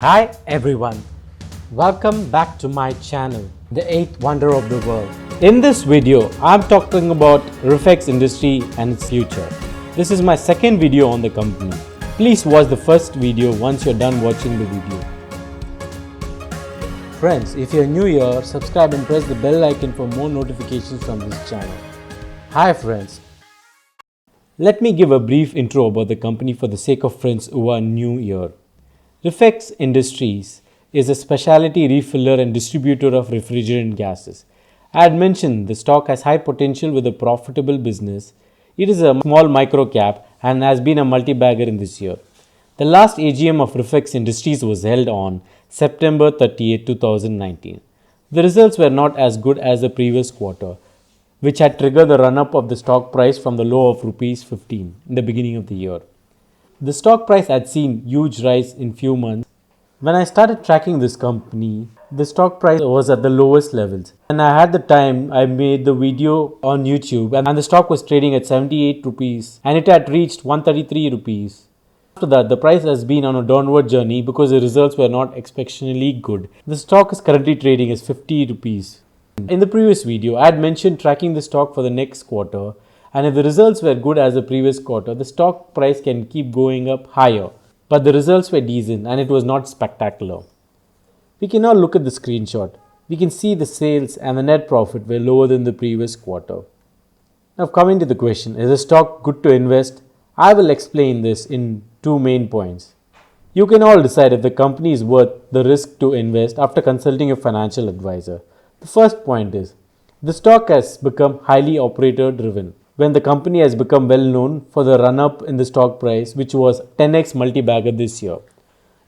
Hi everyone, welcome back to my channel, the 8th wonder of the world. In this video, I'm talking about Refex Industry and its future. This is my second video on the company. Please watch the first video once you're done watching the video. Friends, if you're new here, subscribe and press the bell icon for more notifications from this channel. Hi friends. Let me give a brief intro about the company for the sake of friends who are new here. Refex Industries is a specialty refiller and distributor of refrigerant gases. I had mentioned the stock has high potential with a profitable business. It is a small micro cap and has been a multi-bagger in this year. The last AGM of Refex Industries was held on September 30th, 2019. The results were not as good as the previous quarter, which had triggered the run-up of the stock price from the low of Rs 15 in the beginning of the year. The stock price had seen huge rise in few months. When I started tracking this company, the stock price was at the lowest levels. And I had the time, I made the video on YouTube and the stock was trading at 78 rupees and it had reached 133 rupees. After that, the price has been on a downward journey because the results were not exceptionally good. The stock is currently trading as 50 rupees. In the previous video, I had mentioned tracking the stock for the next quarter. And if the results were good as the previous quarter, the stock price can keep going up higher. But the results were decent and it was not spectacular. We can now look at the screenshot. We can see the sales and the net profit were lower than the previous quarter. Now coming to the question, is the stock good to invest? I will explain this in two main points. You can all decide if the company is worth the risk to invest after consulting a financial advisor. The first point is, the stock has become highly operator driven. When the company has become well known for the run-up in the stock price, which was 10x multi-bagger this year.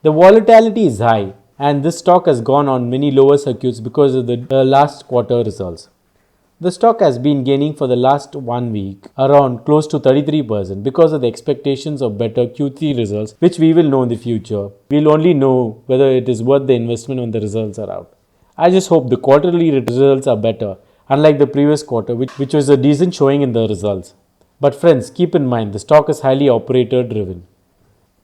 The volatility is high and this stock has gone on many lower circuits because of the last quarter results. The stock has been gaining for the last 1 week around close to 33% because of the expectations of better Q3 results, which we will know in the future. We'll only know whether it is worth the investment when the results are out. I just hope the quarterly results are better, unlike the previous quarter, which was a decent showing in the results. But friends, keep in mind, the stock is highly operator driven.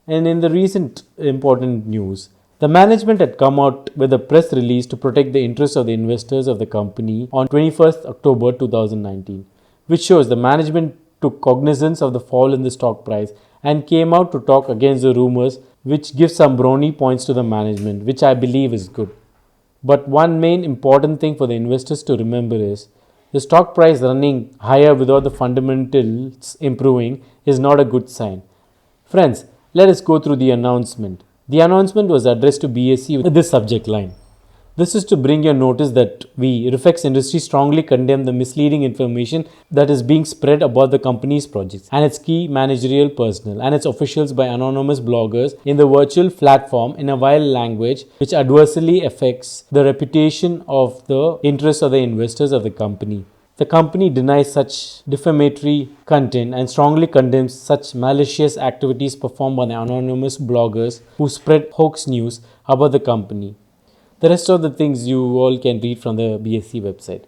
And in the recent important news, the management had come out with a press release to protect the interests of the investors of the company on 21st October 2019, which shows the management took cognizance of the fall in the stock price and came out to talk against the rumors, which gives some brownie points to the management, which I believe is good. But one main important thing for the investors to remember is the stock price running higher without the fundamentals improving is not a good sign. Friends, let us go through the announcement. The announcement was addressed to BSE with this subject line. This is to bring your notice that we, Refex Industries, strongly condemn the misleading information that is being spread about the company's projects and its key managerial personnel and its officials by anonymous bloggers in the virtual platform in a vile language which adversely affects the reputation of the interests of the investors of the company. The company denies such defamatory content and strongly condemns such malicious activities performed by the anonymous bloggers who spread hoax news about the company. The rest of the things you all can read from the BSE website.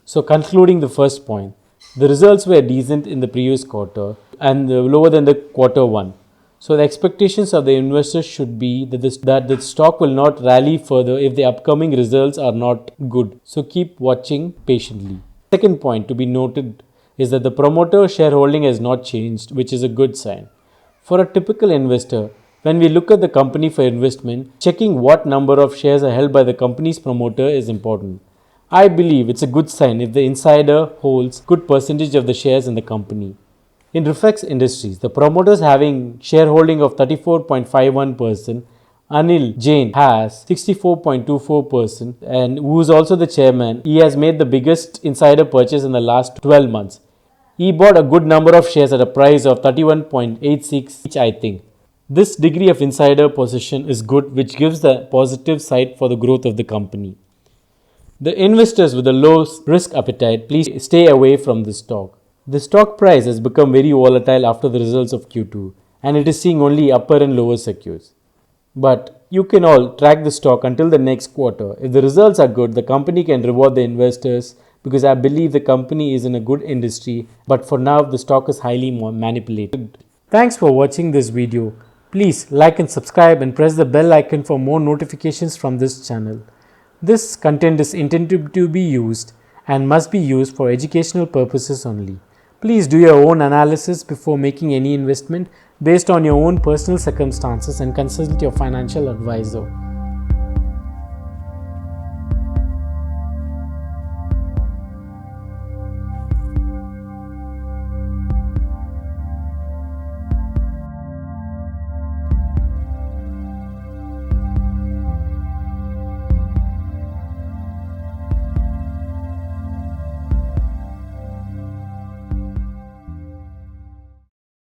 So concluding the first point, the results were decent in the previous quarter and lower than the quarter one. So the expectations of the investors should be that the stock will not rally further if the upcoming results are not good. So keep watching patiently. Second point to be noted is that the promoter shareholding has not changed, which is a good sign. For a typical investor, when we look at the company for investment, checking what number of shares are held by the company's promoter is important. I believe it's a good sign if the insider holds good percentage of the shares in the company. In Refex Industries, the promoters having shareholding of 34.51%, Anil Jain has 64.24% and who is also the chairman. He has made the biggest insider purchase in the last 12 months. He bought a good number of shares at a price of 31.86 each, I think. This degree of insider position is good, which gives the positive side for the growth of the company. The investors with a low risk appetite, please stay away from this stock. The stock price has become very volatile after the results of Q2 and it is seeing only upper and lower circuits. But you can all track the stock until the next quarter. If the results are good, the company can reward the investors because I believe the company is in a good industry, but for now the stock is highly manipulated. Thanks for watching this video. Please like and subscribe and press the bell icon for more notifications from this channel. This content is intended to be used and must be used for educational purposes only. Please do your own analysis before making any investment based on your own personal circumstances and consult your financial advisor.